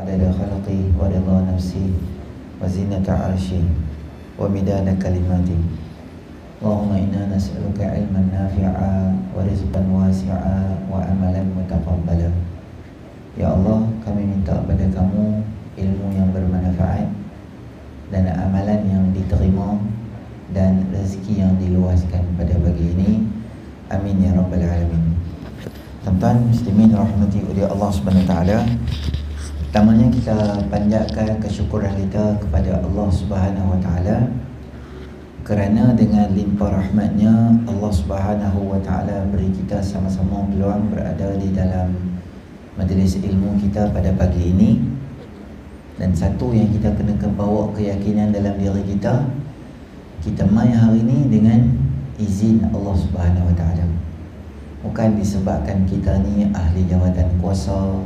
adada khalqi wa ridha nafsi wa zinata arshi wa midada kalimati. Allahumma inna nas'aluka ilman nafi'a wa rizqan wasi'a wa amalan mutaqabbala. Ya Allah, kami minta kepada kamu ilmu yang bermanfaat dan amalan yang diterima dan rezeki yang diluaskan pada pagi ini. Amin ya rabbal alamin. Tuan-tuan muslimin rahmati oleh Allah Subhanahu wa taala. Pertamanya kita panjatkan kesyukuran kita kepada Allah Subhanahu wa taala kerana dengan limpah rahmatnya Allah Subhanahu wa taala beri kita sama-sama peluang berada di dalam majlis ilmu kita pada pagi ini. Dan satu yang kita kena bawa keyakinan dalam diri kita, kita mai hari ini dengan izin Allah Subhanahu wa taala. Bukan disebabkan kita ni ahli jawatan kuasa,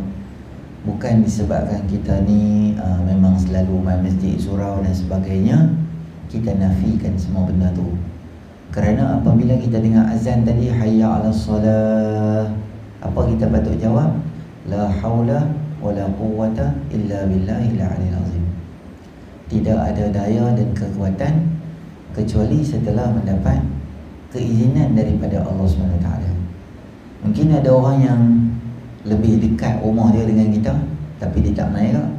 bukan disebabkan kita ni memang selalu main masjid, surau dan sebagainya. Kita nafikan semua benda tu. Kerana apabila kita dengar azan tadi, hayya 'alas salah, apa kita patut jawab? La haula wala quwwata illa billahil aliyil azim. Tidak ada daya dan kekuatan kecuali setelah mendapat keizinan daripada Allah SWT. Mungkin ada orang yang lebih dekat rumah dia dengan kita, tapi dia tak naik tak?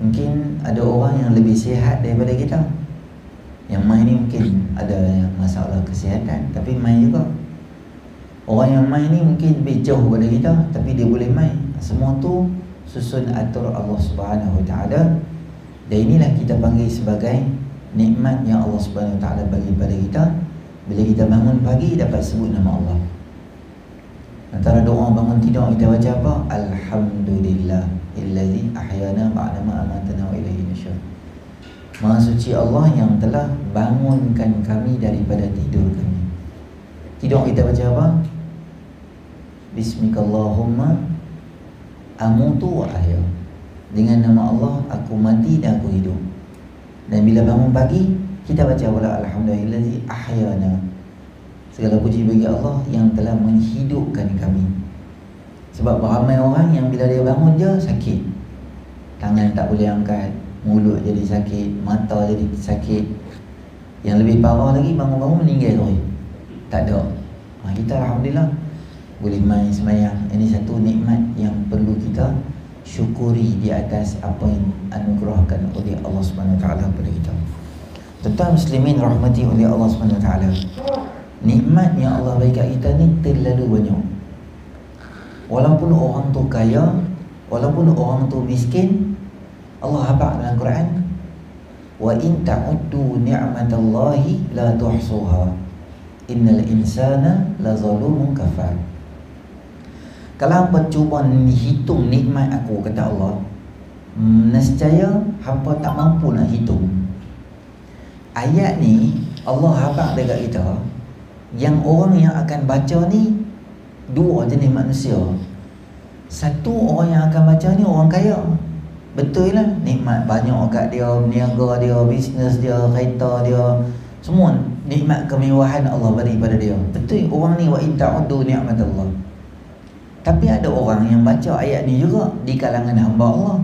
Mungkin ada orang yang lebih sihat daripada kita. Yang main ni mungkin ada masalah kesihatan, tapi main juga. Orang yang main ni mungkin lebih jauh daripada kita, tapi dia boleh main. Semua tu susun atur Allah Subhanahu wa taala. Dan inilah kita panggil sebagai nikmat yang Allah Subhanahu wa taala bagi pada kita. Bila kita bangun pagi dapat sebut nama Allah. Antara doa bangun tidur kita baca apa? Alhamdulillah illazi ahyana ba'da ma amatana wa ilaihi nusyur. Maha suci Allah yang telah bangunkan kami daripada tidur kami. Tidur kita baca apa? Bismikallahumma amutu wa ahya. Dengan nama Allah aku mati dan aku hidup. Dan bila bangun pagi kita baca wala alhamdulillahi ahyana. Segala puji bagi Allah yang telah menghidupkan kami. Sebab ramai orang yang bila dia bangun je sakit. Tangan tak boleh angkat, mulut jadi sakit, mata jadi sakit. Yang lebih parah lagi, bangun-bangun meninggal tu. Tak ada. Kita alhamdulillah boleh main semayang. Ini satu nikmat yang perlu kita syukuri di atas apa yang anugerahkan oleh Allah Subhanahu wa taala kepada kita. Tuan muslimin rahmati oleh Allah Subhanahu wa taala. Nikmat yang Allah bagi kat kita ni terlalu banyak. Walaupun orang tu kaya, walaupun orang tu miskin, Allah habaq dalam Quran, wa in ta'uddu ni'matallahi la tuhsuha innal insana la zalumun kafar. Kalau hangpa cuba hitung nikmat aku, kata Allah, nescaya hangpa tak mampu nak hitung. Ayat ni Allah habaq dekat kita, yang orang yang akan baca ni dua jenis manusia. Satu, orang yang akan baca ni orang kaya. Betul lah, nikmat banyak kat dia, berniaga dia, bisnes dia, kereta dia, semua nikmat kemewahan Allah beri pada dia. Betul, orang ni wa in ta'uddu ni'matallah. Tapi ada orang yang baca ayat ni juga di kalangan hamba Allah.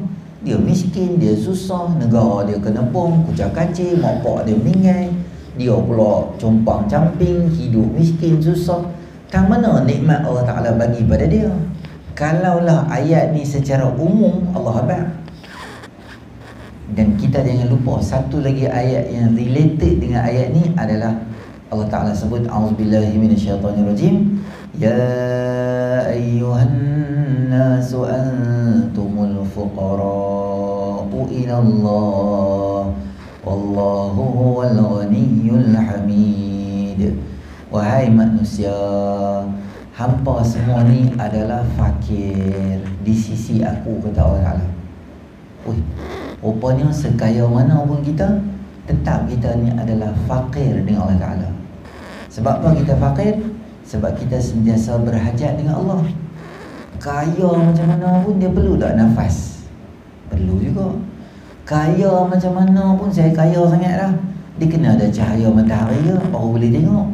Dia miskin, dia susah, negara dia kena bom, kucak-kacir, mak pak dia meninggal, dia pula compang camping, hidup miskin, susah. Tang mana nikmat Allah Ta'ala bagi pada dia? Kalaulah ayat ni secara umum Allah habaq. Dan kita jangan lupa satu lagi ayat yang related dengan ayat ni adalah Allah Ta'ala sebut a'udzubillahi minasyaitonirrajim, ya ayyuhan nasu antumul fuqara'u ilallah wallahu huwal ghaniyyul hamid. Wahai manusia, hampa semua ni adalah fakir di sisi aku, kata Allah Ta'ala. Rupanya sekaya mana pun kita, tetap kita ni adalah fakir dengan Allah Ta'ala. Sebab apa kita fakir? Sebab kita sentiasa berhajat dengan Allah. Kaya macam mana pun dia perlu tak nafas? Perlu juga. Kaya macam mana pun, saya kaya sangat dah, dia kena ada cahaya matahari ke baru boleh tengok.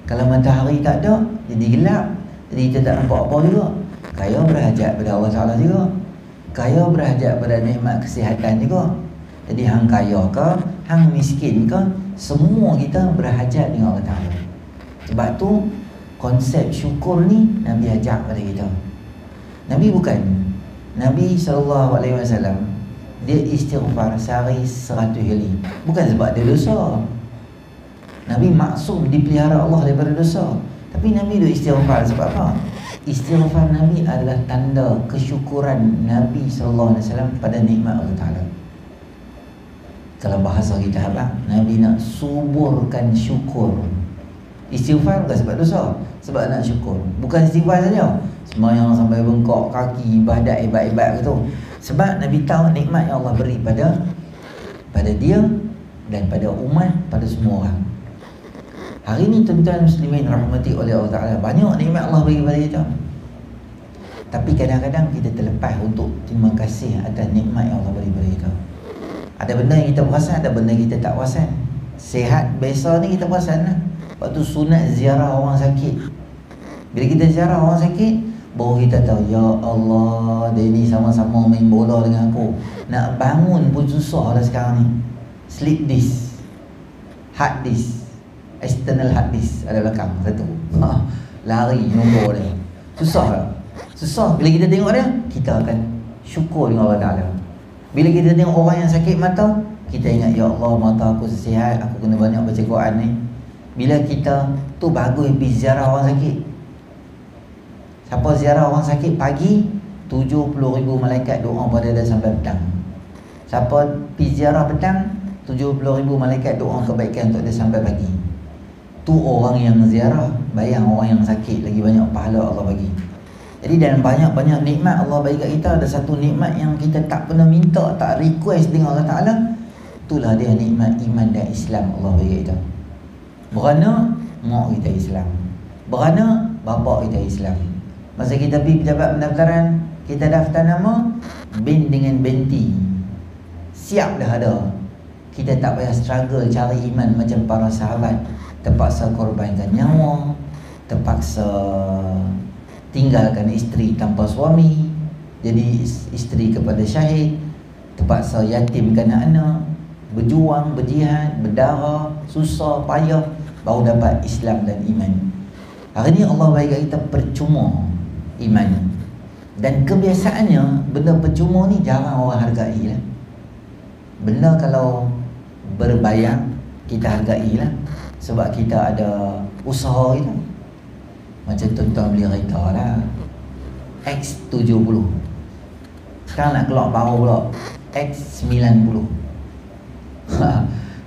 Kalau matahari tak ada, jadi gelap, jadi kita tak nampak apa juga. Kaya berhajat pada Allah Ta'ala juga. Kaya berhajat pada nikmat kesihatan juga. Jadi hang kaya ke, hang miskin ke, semua kita berhajat dengan Allah Ta'ala. Sebab tu konsep syukur ni Nabi ajak pada kita. Nabi SAW dia istighfar sehari 100 kali. Bukan sebab dia dosa. Nabi maksum, dipelihara Allah daripada dosa. Tapi Nabi tu istighfar sebab apa? Istighfar Nabi adalah tanda kesyukuran Nabi SAW pada nikmat Allah Ta'ala. Kalau bahasa kita apa? Nabi nak suburkan syukur. Istighfar bukan sebab dosa, sebab nak syukur. Bukan istighfar saja, sembahyang sampai bengkok kaki, ibadat gitu. Sebab Nabi tahu nikmat yang Allah beri pada dia dan pada umat, pada semua orang. Hari ini tuan-tuan muslimin rahmati oleh Allah Ta'ala, banyak nikmat Allah bagi kepada kita. Tapi kadang-kadang kita terlepas untuk terima kasih atas nikmat yang Allah beri kepada kita. Ada benda yang kita perasan, ada benda yang kita tak perasan. Sehat biasa ni kita perasan lah. Lepas tu sunat ziarah orang sakit. Bila kita ziarah orang sakit, baru kita tahu, ya Allah, dia ni sama-sama main bola dengan aku. Nak bangun pun susah dah sekarang ni. Sleep disk, hard disk, external hard disk ada belakang satu. Lari nombor dia. Susah tak? Susah. Bila kita tengok dia, kita akan syukur dengan Allah Ta'ala. Bila kita tengok orang yang sakit mata, kita ingat, ya Allah, mata aku sihat, aku kena banyak baca Quran ni. Bila kita tu bagus pergi ziarah orang sakit. Siapa ziarah orang sakit pagi, 70,000 malaikat doa pada dia sampai petang. Siapa pergi ziarah petang, 70,000 malaikat doa kebaikan untuk dia sampai pagi. Tu orang yang ziarah. Bayang orang yang sakit, lagi banyak pahala Allah bagi. Jadi dalam banyak-banyak nikmat Allah bagi kat kita, ada satu nikmat yang kita tak pernah minta, tak request dengan Allah Ta'ala. Itulah dia nikmat iman dan Islam Allah bagi kita. Berana mak kita Islam, berana bapa kita Islam. Masa kita pergi pejabat pendaftaran, kita daftar nama bin dengan binti, siap dah ada. Kita tak payah struggle cari iman macam para sahabat, terpaksa korbankan nyawa, terpaksa tinggalkan isteri tanpa suami, jadi isteri kepada syahid, terpaksa yatimkan anak-anak, berjuang, berjihad, berdarah, susah, payah, baru dapat Islam dan iman. Hari ni Allah bagi kita percuma iman. Dan kebiasaannya benda percuma ni jarang orang hargai lah. Benda kalau berbayar kita hargai lah, sebab kita ada usaha kita. Macam tuan-tuan beli kereta lah, X70. Sekarang nak keluar baru pula X90.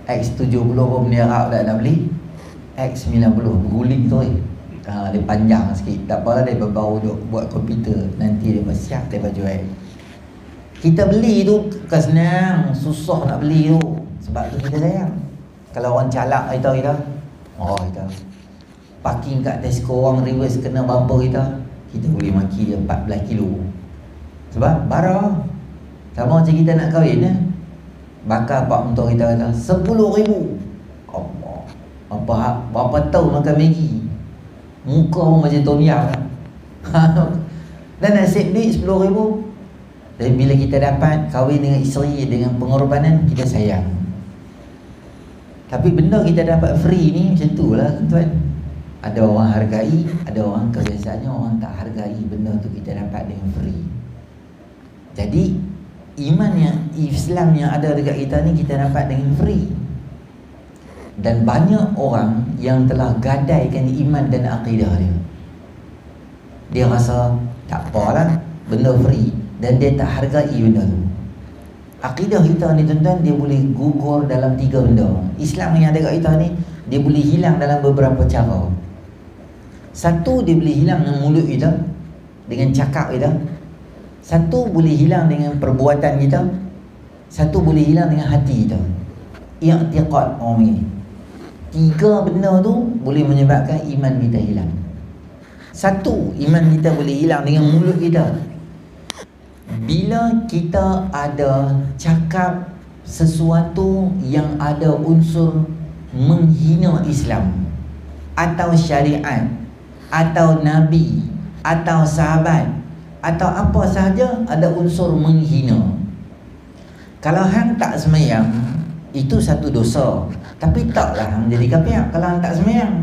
X70 pun benda Arab dah nak beli. X90 berguling tu dia panjang sikit. Tak apalah, dia baru duk buat komputer, nanti dia siap dia jual. Kita beli tu bukan senang, susah nak beli tu. Sebab tu kita sayang. Kalau orang calak kita kita parking kat Tesco, orang reverse kena bumper kita boleh maki dia 14 kilo. Sebab barang sama macam kita nak kahwin bakar pak mentua kita kata 10,000. Berapa tahun makan Maggi, muka pun macam Tom Yam. Dan nasib duit 10,000. Dan bila kita dapat kahwin dengan isteri dengan pengorbanan, kita sayang. Tapi benda kita dapat free ni macam tu lah tuan. Ada orang hargai, ada orang kebiasaannya orang tak hargai benda tu kita dapat dengan free. Jadi iman yang Islam yang ada dekat kita ni kita dapat dengan free. Dan banyak orang yang telah gadaikan iman dan akidah dia. Dia rasa tak apalah, benda free, dan dia tak hargai benda tu. Akidah kita ni tuan-tuan, dia boleh gugur dalam 3 benda. Islam yang ada kat kita ni, dia boleh hilang dalam beberapa cara. Satu, dia boleh hilang dengan mulut kita, dengan cakap kita. Satu, boleh hilang dengan perbuatan kita. Satu, boleh hilang dengan hati kita. I'tiqad orang ni. 3 benda tu boleh menyebabkan iman kita hilang. Satu, iman kita boleh hilang dengan mulut kita. Bila kita ada cakap sesuatu yang ada unsur menghina Islam atau syariat atau Nabi atau sahabat atau apa sahaja ada unsur menghina. Kalau hang tak semayang, itu satu dosa. Tapi taklah hang jadi kafir kalau hang tak semayang.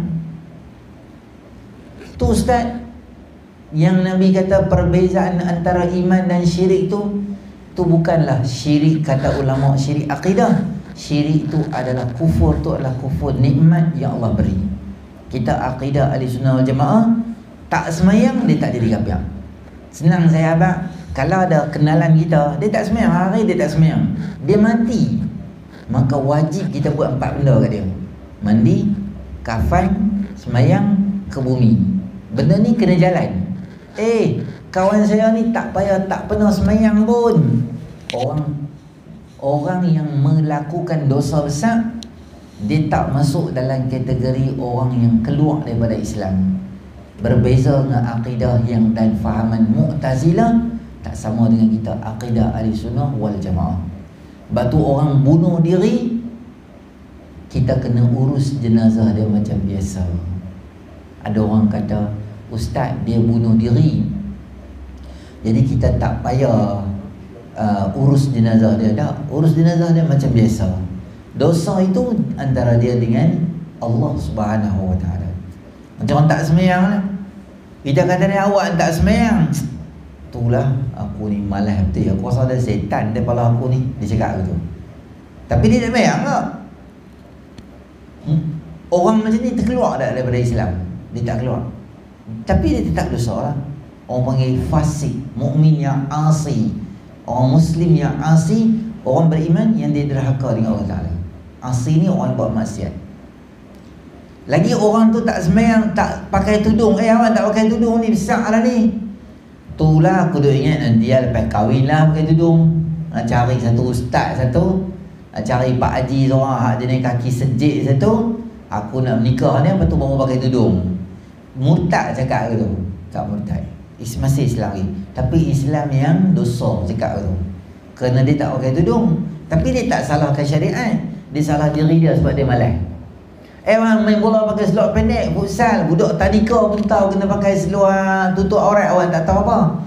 Tu ustaz, yang Nabi kata perbezaan antara iman dan syirik tu bukanlah syirik kata ulama, syirik akidah. Syirik itu adalah kufur, tu adalah kufur nikmat yang Allah beri. Kita akidah ahli sunnah wal jamaah, tak semayang dia tak jadi kafir. Senang saya abang, kalau ada kenalan kita, dia tak semayang, hari dia tak semayang, dia mati, maka wajib kita buat 4 benda kat dia: mandi, kafan, semayang, ke bumi. Benda ni kena jalan. Kawan saya ni tak pernah semayang pun. Orang yang melakukan dosa besar, dia tak masuk dalam kategori orang yang keluar daripada Islam. Berbeza dengan akidah yang dan fahaman Mu'tazilah, tak sama dengan kita akidah ahli sunnah wal jamaah. Batu orang bunuh diri, kita kena urus jenazah dia macam biasa. Ada orang kata, ustaz dia bunuh diri, jadi kita tak payah urus jenazah dia. Tak, urus jenazah dia macam biasa. Dosa itu antara dia dengan Allah Subhanahu Wa Taala. Macam orang tak semayang lah. Kita kata dia, awak tak semayang, itulah aku ni malas betul. Aku rasa ada setan di kepala aku ni. Dia cakap begitu. Tapi dia tak semayang tak? Orang macam ni terkeluar tak daripada Islam? Dia tak keluar, tapi dia tetap dosa lah. Orang panggil fasik, mukmin yang asi, orang Muslim yang asi, orang beriman yang dia derhaka dengan Allah Ta'ala. Asi ni orang buat maksiat. Lagi orang tu tak semayang, tak pakai tudung. Awak tak pakai tudung ni, besar lah ni. Itulah aku dah ingat nanti lepas kahwin lah pakai tudung. Cari satu ustaz satu, cari Pak Haji seorang hak jenis kaki sejik satu. Aku nak menikah ni, apa tu baru pakai tudung. Murtad cakap ke tu? Tak murtad, masih Islam lagi, tapi Islam yang dosa cakap ke tu. Kerana dia tak pakai tudung. Tapi dia tak salahkan syariat, dia salah diri dia sebab dia malas. Orang main bola pakai seluar pendek, futsal, budak tadika pun tahu kena pakai seluar tutup aurat, orang tak tahu apa.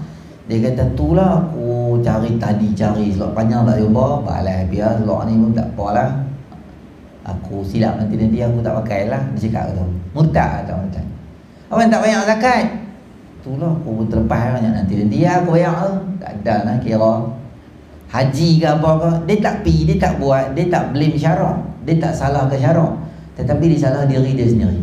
Dia kata, itulah aku cari seluar panjang tak jumpa. Balas biar seluar ni pun tak apalah, aku silap nanti aku tak pakai lah. Dia cakap tu murtad atau murtad. Orang tak bayar zakat, itulah aku pun terlepas banyak nanti aku bayar tu. Tak ada lah kira haji ke apa ke. Dia tak pi, dia tak buat, dia tak blame syarak, dia tak salah ke syarak, tetapi dia salah diri dia sendiri.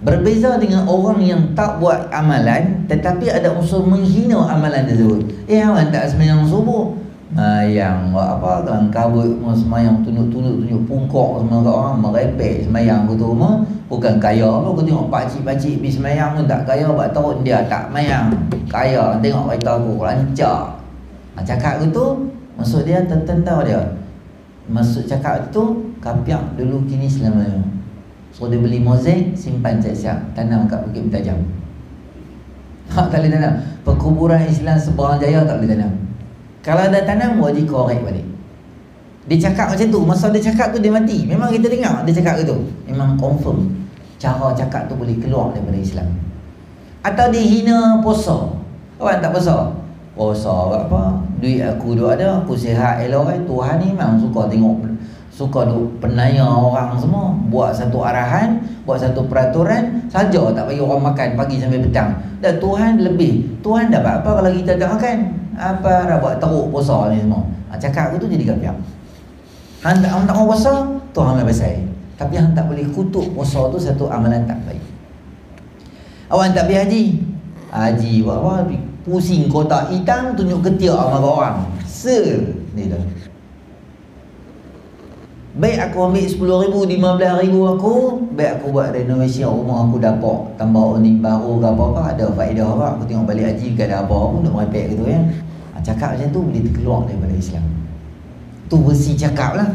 Berbeza dengan orang yang tak buat amalan tetapi ada unsur menghina amalan tersebut. Awak tak semayang subuh, mayang buat apa, kelang kabut semayang, tunjuk pungkok semua kat orang, merepek semayang aku tu rumah. Bukan kaya apa, aku tengok pakcik-pakcik pergi semayang pun tak kaya, sebab tahun dia tak mayang. Kaya, tengok kereta aku rancak. Cakap tu, maksud dia tertentau dia. Maksud cakap tu, kapiak dulu kini selamanya. So dia beli mozaik, simpan siap-siap, tanam kat Bukit Bertajam. Tak boleh tanam. Perkuburan Islam Seberang Jaya tak boleh tanam. Kalau ada tanam, wajib korek balik. Dia cakap macam tu, masa dia cakap tu dia mati. Memang kita dengar dia cakap gitu. Memang confirm cara cakap tu boleh keluar daripada Islam. Atau dia hina puasa. Orang tak puasa, apa, duit aku duk ada, aku sihat elok. Tuhan ni memang suka duk penaya orang semua. Buat satu arahan, buat satu peraturan saja, tak bagi orang makan pagi sampai petang. Dan Tuhan lebih, Tuhan dapat apa kalau kita tak makan? Apa dah buat teruk puasa ni semua. Cakap aku tu jadi kafir. Hang tak mau puasa, Tuhan lah pasal. Tapi hang tak boleh kutuk puasa tu satu amalan tak baik. Awak tak pergi haji. Haji buat apa? Pusing kotak hitam, tunjuk ketiak sama orang. Ni dah. Baik aku ambil 10,000, 15,000 aku, baik aku buat renovation rumah aku, dapat tambah awning baru ke apa-apa, ada faedah apa. Aku tengok balik haji ke ada apa pun nak merepek gitu ya. Cakap macam tu boleh terkeluar daripada Islam. Tu versi cakap lah.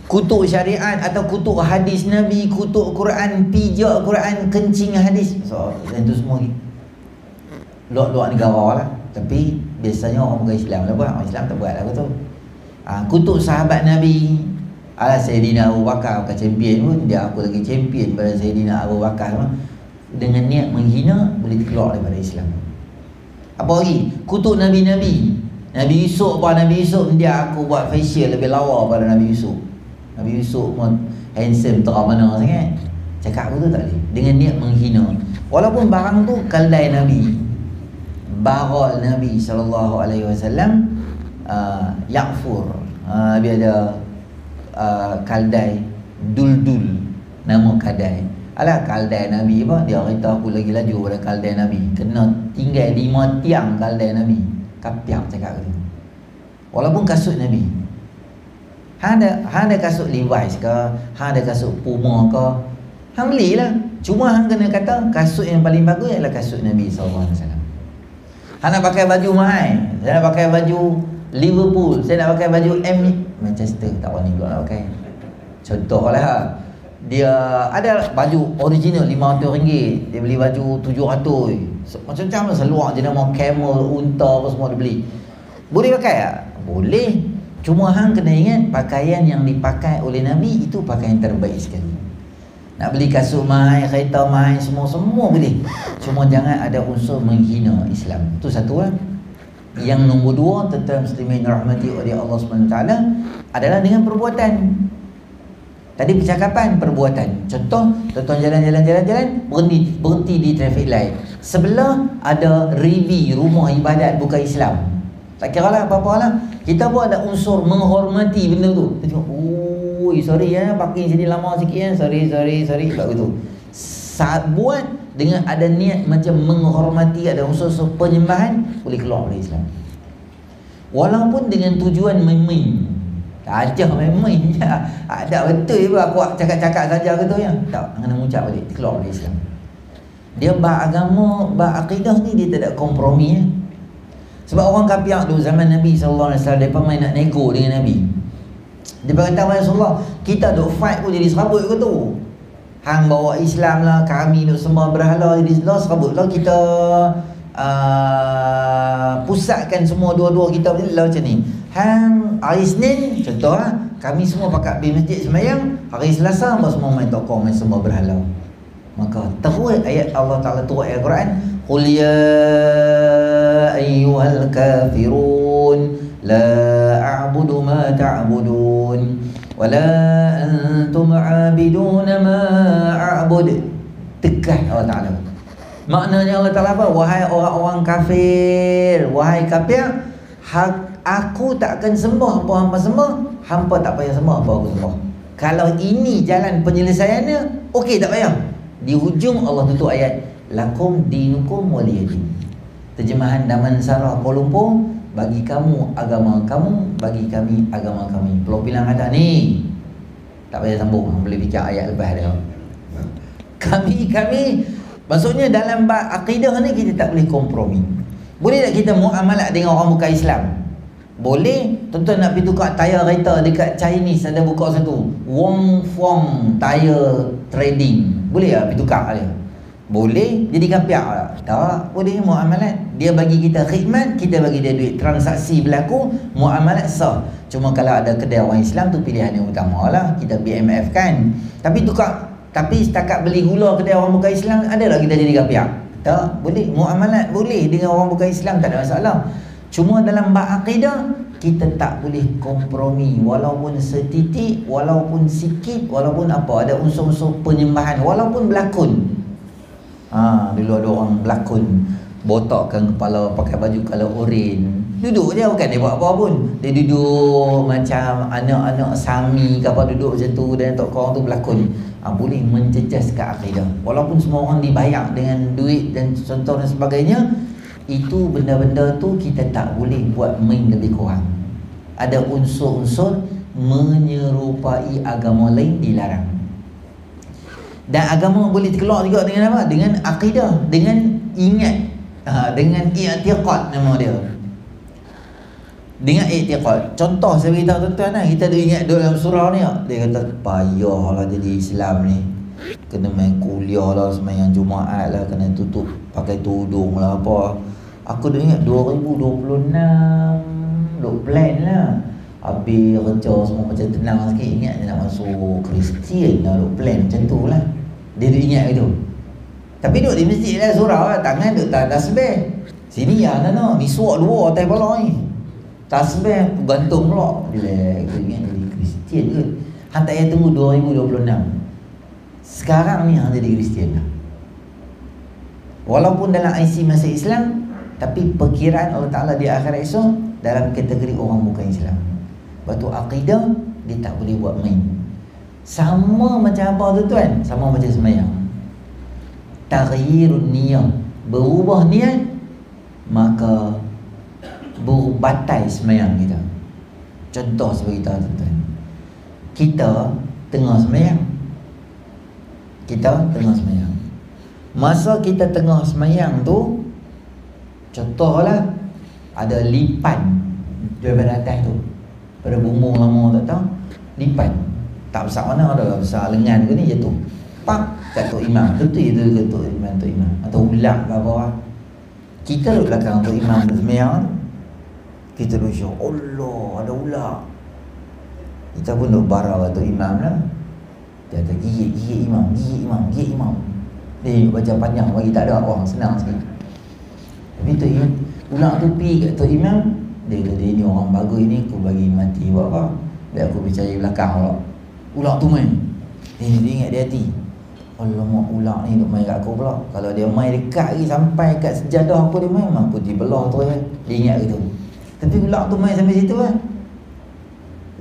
Kutuk syariat atau kutuk hadis Nabi, kutuk Quran, pijak Quran, kencing hadis. So, dan tu semua luar negara lah. Tapi biasanya orang bukan Islam lah buat. Orang Islam tak buat lah tu. Kutuk sahabat Nabi. Sayyidina Abu Bakar bukan champion pun, dia aku lagi champion pada Sayyidina Abu Bakar. Dengan niat menghina boleh keluar daripada Islam. Apa lagi? Kutuk Nabi-Nabi. Nabi Yusuf dia aku buat facial lebih lawa pada Nabi Yusuf. Nabi Yusuf pun handsome terang mana sangat. Cakap betul tak boleh, dengan niat menghina. Walaupun barang tu kaldai Nabi, barol Nabi SAW, Ya'fur, dia ada kaldai duldul, nama kadai. Alah, kaldai Nabi apa? Dia kata aku lagi laju pada kaldai Nabi. Kena tinggal 5 tiang kaldai Nabi. Kapiak cakap tu. Walaupun kasut Nabi, ada kasut Levi's ke, ada kasut Puma ke, hang belilah. Cuma hang kena kata kasut yang paling bagus ialah kasut Nabi SAW. Hang nak pakai baju mahal, saya nak pakai baju Liverpool, saya nak pakai baju Manchester, tak berani pula nak pakai. Contohlah, dia ada baju original RM500, dia beli baju RM700, macam-macam lah, seluar jenama camel, unta apa semua dia beli. Boleh pakai tak? Boleh. Cuma hang kena ingat pakaian yang dipakai oleh Nabi itu pakaian terbaik sekali. Nak beli kasut mahal, kereta mahal, semua boleh. Cuma jangan ada unsur menghina Islam. Itu satu lah. Yang nombor 2, tentang muslimin rahmati oleh Allah SWT, adalah dengan perbuatan. Tadi percakapan, perbuatan. Contoh, tuan-tuan jalan, berhenti di traffic light. Sebelah ada rivi, rumah ibadat bukan Islam. Tak kira lah apa-apa lah. Kita pun ada unsur menghormati benda tu. Kita tengok, sorry ya, parking sini lama sikit ya. Sorry. Tak begitu. Saat buat dengan ada niat macam menghormati, ada unsur-unsur penyembahan, boleh keluar dari Islam. Walaupun dengan tujuan main-main. Tak aja main-main je. Ada betul je aku cakap-cakap saja ke tu ya. Tak, kena ucap balik, keluar dari Islam. Dia beragama, berakidah ni dia tak ada kompromi ya. Sebab orang kafir tu zaman Nabi SAW, mereka main nak nego dengan Nabi. Dia berkata, Rasulullah, kita duk fight pun jadi serabut ke tu. Hang bawa Islam lah, kami duk sembah berhala jadi serabut lah. Kita pusatkan semua dua-dua kita lah macam ni. Hang hari Isnin, contoh lah, kami semua pakat pergi masjid sembahyang. Hari Selasa, semua main tokong, main sembah berhala. Maka terus ayat Allah Ta'ala turut ayat Quran, Qul ya ayyuhal kafirun la a'budu ma ta'budun wa la antum 'abiduna ma a'bud. Tegas Allah Ta'ala. Maknanya Allah Ta'ala apa? Wahai orang-orang kafir, wahai kafir, aku tak akan sembah apa hampa sembah, hampa tak payah sembah apa aku sembah. Kalau ini jalan penyelesaiannya, okey, tak payah. Di hujung Allah tutup ayat, lakum dinukum waliyadin. Terjemahan Damansara Kuala Lumpur, bagi kamu agama kamu, bagi kami agama kami. Pulau Pinang kata ni, tak payah sambung, boleh bincang ayat lepas dia. Kami, maksudnya dalam akidah ni kita tak boleh kompromi. Boleh tak kita muamalat dengan orang bukan Islam? Boleh. Tuan-tuan nak pergi tukar tayar kereta dekat Chinese, ada buka satu Wong Fong Tire Trading, boleh tak pergi tukar dia? Boleh. Jadi kapiak tak? Tak boleh. Muamalat, dia bagi kita khidmat, kita bagi dia duit, transaksi berlaku, muamalat sah. Cuma kalau ada kedai orang Islam tu pilihan yang utama lah, kita BMF kan. Tapi setakat beli gula kedai orang bukan Islam, ada tak kita jadi kapiak? Tak boleh. Muamalat boleh dengan orang bukan Islam, tak ada masalah. Cuma dalam bab akidah, kita tak boleh kompromi, walaupun setitik, walaupun sikit, walaupun apa, ada unsur-unsur penyembahan, walaupun berlakon. Dulu ada orang berlakon, botokkan kepala, pakai baju kalau oren, duduk je, bukan dia buat apa pun. Dia duduk macam anak-anak Sami ke apa, duduk macam tu, dan tok korang tu berlakon. Boleh mencecaskan akidah. Walaupun semua orang dibayar dengan duit dan contoh dan sebagainya, itu benda-benda tu kita tak boleh buat main lebih kurang. Ada unsur-unsur menyerupai agama lain dilarang. Dan agama boleh keluar juga dengan apa? Dengan akidah, dengan ingat, dengan i'tiqad nama dia. Dengan i'tiqad. Contoh saya beritahu tuan-tuan, kita ada ingat dalam surah ni, dia kata payahlah jadi Islam ni, kena main kuliah lah, sembahyang Jumaat lah, kena tutup pakai tudung lah apa. Aku dah ingat 2026 duk plan lah, habis kerja semua macam tenang sikit, ingat dia nak masuk Kristian lah, duk plan macam tu lah. Dia duk ingat gitu. Tapi duk di masjid lah, surau lah, tangan duk tasbih. Sini ya nana, ni suak dua atas kepala ni. Tasbih gantung pula. Relax, ingat jadi Kristian ke? Hang tak payah tunggu 2026. Sekarang ni hang jadi Kristian dah. Walaupun dalam IC masih Islam, tapi perkiraan Allah Ta'ala di akhirat esok dalam kategori orang bukan Islam. Lepas tu akidah dia tak boleh buat main. Sama macam apa tu tuan? Sama macam sembahyang. Taghyirun niyah, berubah niat, maka berbatal sembahyang kita. Contoh sebagai kita tuan, kita tengah sembahyang. Masa kita tengah sembahyang tu, contohlah ada lipan daripada atas tu, pada bumbung lama tak tahu, lipan tak besar mana, ada besar lengan ke ni jatuh, pak kat tok imam, tentu itu ke tok imam atau ular ke bawah. Kita duduk belakang tok imam sembahyang, kita duduk syok, Allah ada ular, kita pun duduk barau tok imam lah. Dia kata gigit imam. Dia baca panjang bagi tak ada orang, senang sikit. Tapi tok imam, ular tu pergi kat tok imam, dia kata ini orang bagus ni, aku bagi mati buat apa? Biar aku percaya belakang pula. Ular tu main. Dia ingat di hati, alamak ular ni duk main kat aku pula. Kalau dia main dekat lagi sampai kat sejadah aku dia main, aku dibelah tu kan. Dia ingat gitu. Tapi ular tu main sampai situ kan.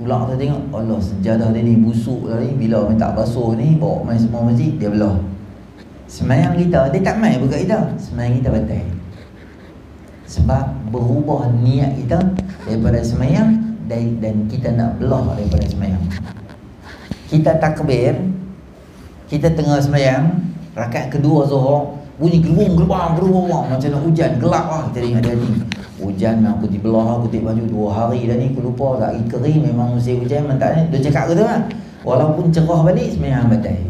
Ular tu tengok, Allah sejadah dia ni busuk lah ni, bila minta basuh ni bawa main semua masjid, dia belah. Sembahyang kita, dia tak main buka kita, sembahyang kita batal. Sebab berubah niat kita daripada sembahyang, dan kita nak belah daripada sembahyang. Kita takbir, kita tengah sembahyang, rakaat kedua Zuhur, bunyi gerbang macam nak hujan, gelap lah. Kita ingat dia ni hujan, memang aku dibelah, aku baju 2 hari dah ni, aku lupa tak lagi kering, memang musim hujan, mentah ni. Dia cakap ke tu lah, walaupun cerah balik sembahyang batal.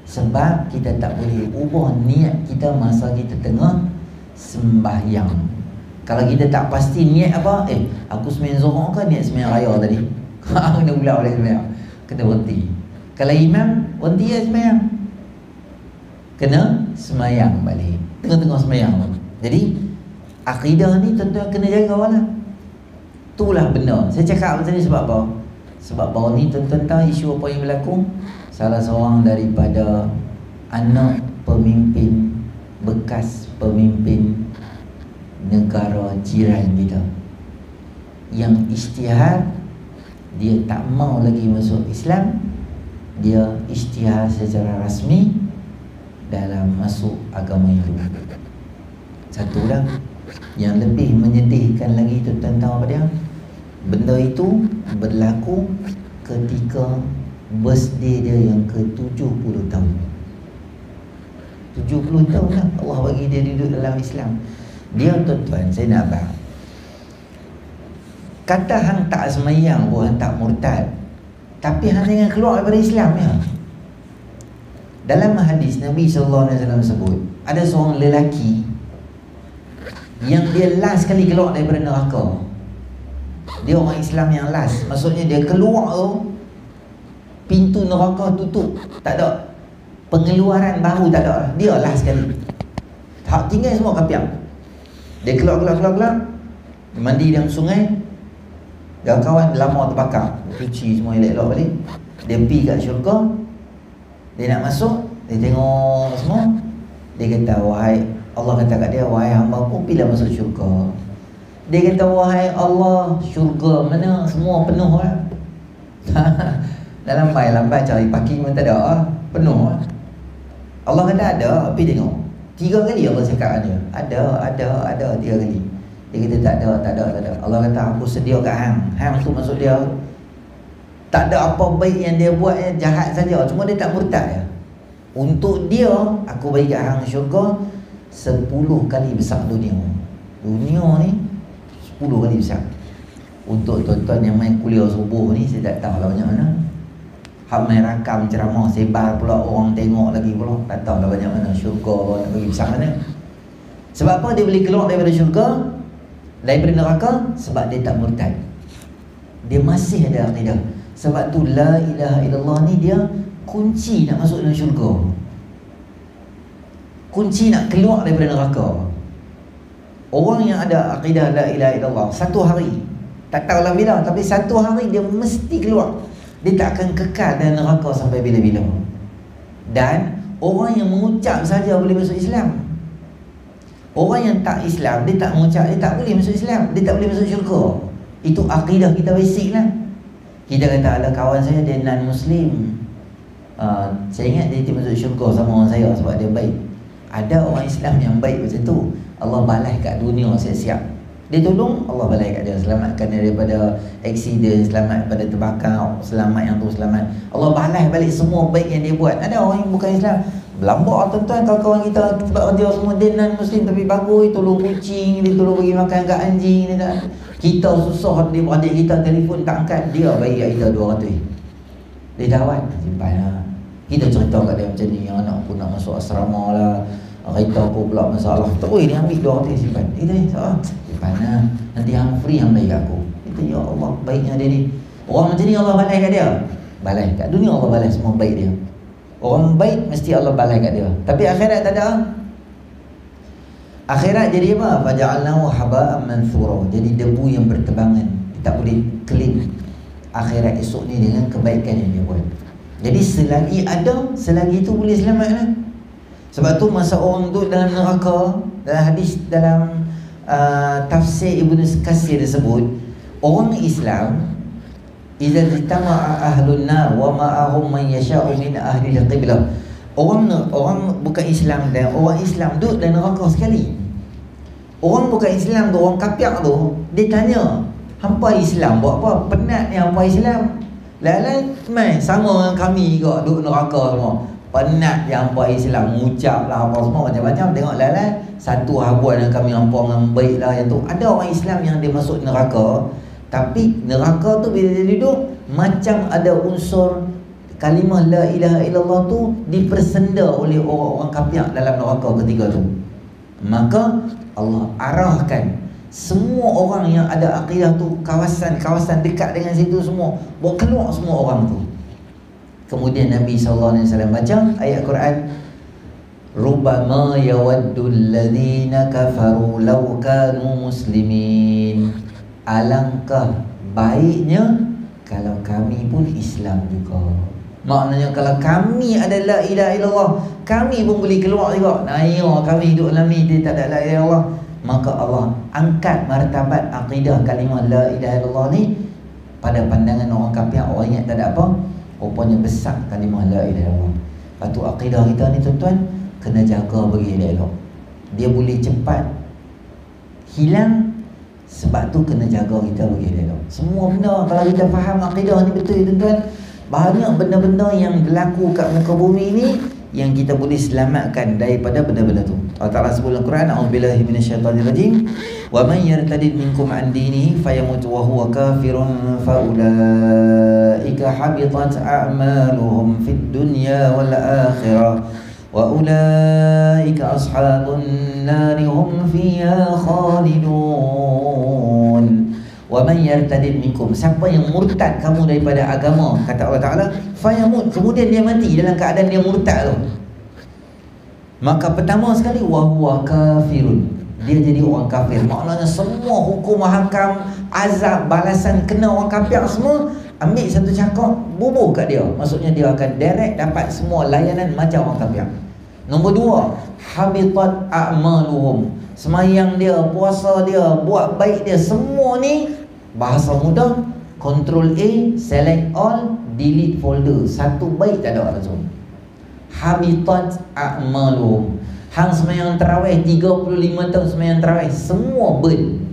Sebab kita tak boleh ubah niat kita masa kita tengah sembahyang. Kalau kita tak pasti niat apa, aku sembahyang Zuhur ke niat sembahyang raya tadi, kena ulang balik sembahyang, kena berhenti. Kalau imam, berhenti ya sembahyang, kena sembahyang balik tengah-tengah sembahyang. Jadi akidah ni tuan-tuan kena jaga lah. Itulah benar. Saya cakap macam ni sebab apa? Sebab baru ni tuan-tuan tahu isu apa yang berlaku. Salah seorang daripada anak pemimpin, bekas pemimpin negara jiran kita, yang isytihar, dia tak mau lagi masuk Islam, dia isytihar secara rasmi dalam masuk agama Hindu. Satu dah. Yang lebih menyedihkan lagi tuan-tuan tahu apa dia? Benda itu berlaku ketika birthday dia yang ke-70 tahun. 70 tahun lah Allah bagi dia duduk dalam Islam. Dia tuan-tuan, saya nak abang, kata hang tak sembahyang pun, hang tak murtad, tapi hang jangan keluar daripada Islam ya. Dalam hadis Nabi SAW sebut, ada seorang lelaki yang dia last kali keluar daripada neraka. Dia orang Islam yang last, maksudnya dia keluar tu, pintu neraka tutup, tak ada pengeluaran baru, tak ada, dia last sekali. Tak tinggal semua kapiak. Dia keluar, mandi dalam sungai, kawan lama terbakar, cuci semua elok-elok balik. Dia pergi kat syurga, dia nak masuk, dia tengok semua, dia kata, wahai Allah, kata kat dia, wahai hamba aku, pergilah masuk syurga. Dia kata, wahai Allah, syurga mana semua penuh lah. Dalam lambai cari parking pun tak ada lah, penuh lah. Allah kata ada, pergi tengok. 3 kali Allah cakap dia, ada 3 kali. Dia kata tak ada. Allah kata, aku sedia kat hang tu masuk dia. Tak ada apa baik yang dia buat, jahat saja, cuma dia tak murtad ya. Untuk dia, aku bagi kat hang syurga 10 kali besar dunia. Dunia ni 10 kali besar. Untuk tuan-tuan yang main kuliah subuh ni, saya tak tahu lah banyak mana. Hak main rakam ceramah sebar pula, orang tengok lagi pula, tak tahu lah banyak mana. Syurga nak bagi besar mana. Sebab apa dia boleh keluar daripada syurga, daripada neraka? Sebab dia tak murtad, dia masih ada akidah. Sebab tu la ilaha illallah ni dia kunci nak masuk dalam syurga, kunci nak keluar daripada neraka. Orang yang ada akidah la ilaha illallah, satu hari, tak tahulah bila, tapi satu hari dia mesti keluar. Dia tak akan kekal dalam neraka sampai bila-bila. Dan orang yang mengucap saja boleh masuk Islam. Orang yang tak Islam, dia tak mengucap, dia tak boleh masuk Islam, dia tak boleh masuk syurga. Itu akidah kita basic lah. Kita kata ada kawan saya dia non-Muslim, saya ingat dia masuk syurga sama orang saya sebab dia baik. Ada orang Islam yang baik macam tu, Allah balas kat dunia siap-siap. Dia tolong, Allah balas kat dia, selamatkan dia daripada aksiden, selamat daripada terbakar, selamat yang tu selamat. Allah balas balik semua baik yang dia buat. Ada orang yang bukan Islam berlambak tuan-tuan, kawan-kawan kita sebab dia semua dia non-Muslim tapi bagus, tolong kucing, dia tolong bagi makan kat anjing, dia tak. Kita susah, dia beradik kita telefon tak angkat, dia bagi kat kita 200. Dia jawab, simpan lah. Kita cerita kat dia macam ni, anak aku nak masuk asrama lah, kereta aku pula masalah, terus dia ambil 200 simpan. Kita ni, simpan lah, nanti hang free yang baik aku. Kita, ya Allah, baiknya dia ni. Orang macam ni Allah balas kat dia. Balas kat dunia, Allah balas semua baik dia. Orang baik mesti Allah balas kat dia. Tapi akhirat tak ada. Akhirat jadi apa? Faja'alnahu haba'an manthura. Jadi debu yang bertebangan. Dia tak boleh clean akhirat esok ni dengan kebaikan yang dia buat. Jadi selagi ada, selagi itu boleh selamat lah. Sebab tu masa orang duduk dalam neraka, dalam hadis, dalam tafsir Ibnu Katsir disebut, orang Islam idza tama'a ahlun nar wa ma'ahum man yasha'u min ahli al-qiblah. Orang bukan Islam dan orang Islam duduk dalam neraka sekali. Orang bukan Islam tu, orang kafir tu, dia tanya, hampa Islam buat apa? Penat ni hampa Islam. Lai-lai mai sama dengan kami juga duduk neraka semua. Penat je hampa Islam, mengucap lah apa semua macam-macam. Tengok lai-lai satu habuan yang kami hampa dengan baik lah yang tu. Ada orang Islam yang dia masuk neraka, tapi neraka tu bila dia duduk, macam ada unsur kalimah la ilaha illallah tu dipersenda oleh orang-orang kafir dalam neraka ketika tu. Maka Allah arahkan semua orang yang ada akidah tu, kawasan-kawasan dekat dengan situ semua, bawa keluar semua orang tu. Kemudian Nabi SAW baca ayat Quran, Rubbama yawaddul ladhina kafaru law kanu muslimin. Alangkah baiknya kalau kami pun Islam juga. Maknanya kalau kami ada la ilaha illallah, kami pun boleh keluar juga. Naya kami hidup dalam ni, dia tak ada la ilaha illallah. Maka Allah angkat martabat akidah kalimah la ilaha illallah ni pada pandangan orang kafir, orang ingat tak ada apa, rupanya besar kalimah la ilaha illallah. Lepas tu akidah kita ni tuan-tuan kena jaga bagi elok. Dia boleh cepat hilang, sebab tu kena jaga kita bagi elok. Semua benda kalau kita faham akidah ni betul tuan-tuan, banyak benda-benda yang berlaku kat muka bumi ni yang kita boleh selamatkan daripada benda-benda tu. Allah Ta'ala sebut dalam Quran, a'udzubillahi minasyaitonirrajim, wa man yartadid minkum an dinihi fayamut wa huwa kafirun fa ulaika habitat a'maluhum fid dunya wal akhirah wa ulaika ashabun nari hum fiha khalidun. Wa man yartadid minkum, siapa yang murtad kamu daripada agama, kata Allah Ta'ala, fayamut, kemudian dia mati dalam keadaan dia murtad tu, maka pertama sekali wa huwa kafirun, dia jadi orang kafir. Maknanya semua hukum hakam, azab, balasan kena orang kafir semua ambil satu cakap, bubuh kat dia. Maksudnya dia akan direct dapat semua layanan macam orang kafir. Nombor dua, habitat a'maluhum, semayang dia, puasa dia, buat baik dia, semua ni bahasa mudah, Control A, select all, delete folder, satu baik tak ada langsung. Habitat a'maluhum. Hang semayang tarawih 35 tahun semayang tarawih, semua burn.